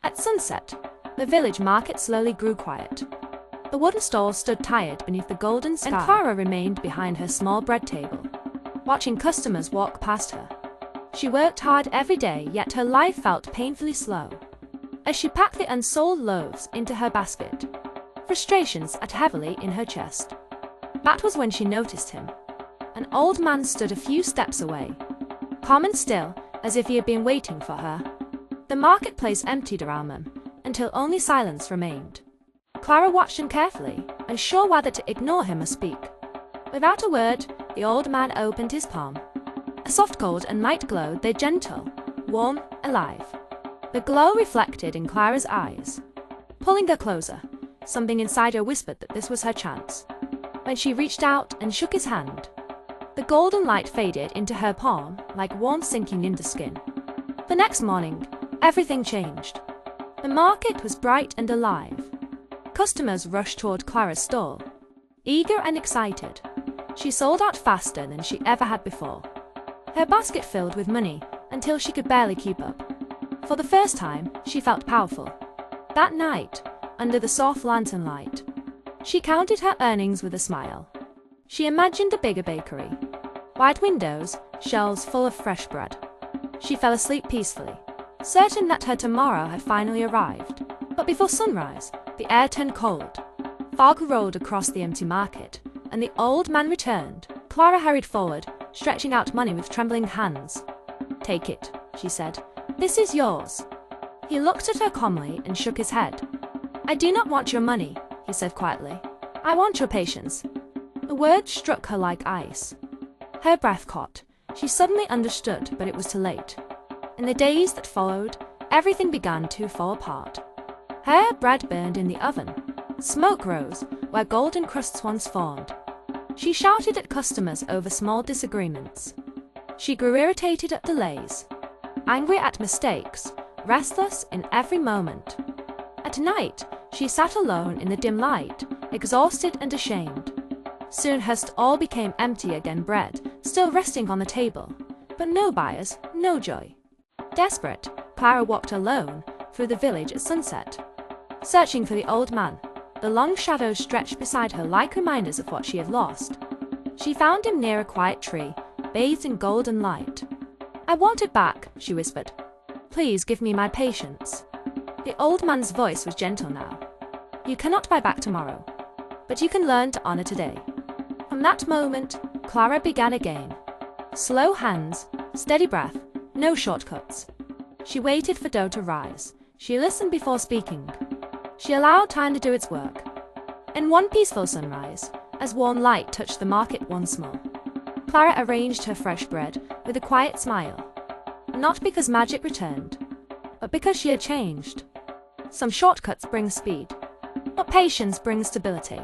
At sunset, the village market slowly grew quiet. The wooden stalls stood tired beneath the golden sky, and Clara remained behind her small bread table, watching customers walk past her. She worked hard every day, yet her life felt painfully slow. As she packed the unsold loaves into her basket, frustration sat heavily in her chest. That was when she noticed him. An old man stood a few steps away, calm and still, as if he had been waiting for her. The marketplace emptied around them, until only silence remained. Clara watched him carefully, unsure whether to ignore him or speak. Without a word, the old man opened his palm. A soft gold and light glowed there, gentle, warm, alive. The glow reflected in Clara's eyes. Pulling her closer, something inside her whispered that this was her chance. When she reached out and shook his hand, the golden light faded into her palm like warmth sinking into skin. The next morning, everything changed. The market was bright and alive. Customers rushed toward Clara's stall, eager and excited. She sold out faster than she ever had before. Her basket filled with money until she could barely keep up. For the first time, she felt powerful. That night, under the soft lantern light, she counted her earnings with a smile. She imagined a bigger bakery, wide windows, shelves full of fresh bread. She fell asleep peacefully, certain that her tomorrow had finally arrived. But before sunrise, the air turned cold. Fog rolled across the empty market, and the old man returned. Clara hurried forward, stretching out money with trembling hands. "Take it," she said. "This is yours." He looked at her calmly and shook his head. "I do not want your money," he said quietly. "I want your patience." The words struck her like ice. Her breath caught. She suddenly understood, but it was too late. In the days that followed, everything began to fall apart. Her bread burned in the oven. Smoke rose where golden crusts once formed. She shouted at customers over small disagreements. She grew irritated at delays, angry at mistakes, restless in every moment. At night, she sat alone in the dim light, exhausted and ashamed. Soon her stall became empty again, bread still resting on the table, but no buyers, no joy. Desperate, Clara walked alone through the village at sunset, searching for the old man. The long shadows stretched beside her like reminders of what she had lost. She found him near a quiet tree, bathed in golden light. "I want it back," she whispered. "Please give me my patience." The old man's voice was gentle now. "You cannot buy back tomorrow, but you can learn to honor today." From that moment, Clara began again. Slow hands, steady breath, no shortcuts. She waited for dough to rise. She listened before speaking. She allowed time to do its work. In one peaceful sunrise, as warm light touched the market once more, Clara arranged her fresh bread with a quiet smile. Not because magic returned, but because she had changed. Some shortcuts bring speed, but patience brings stability.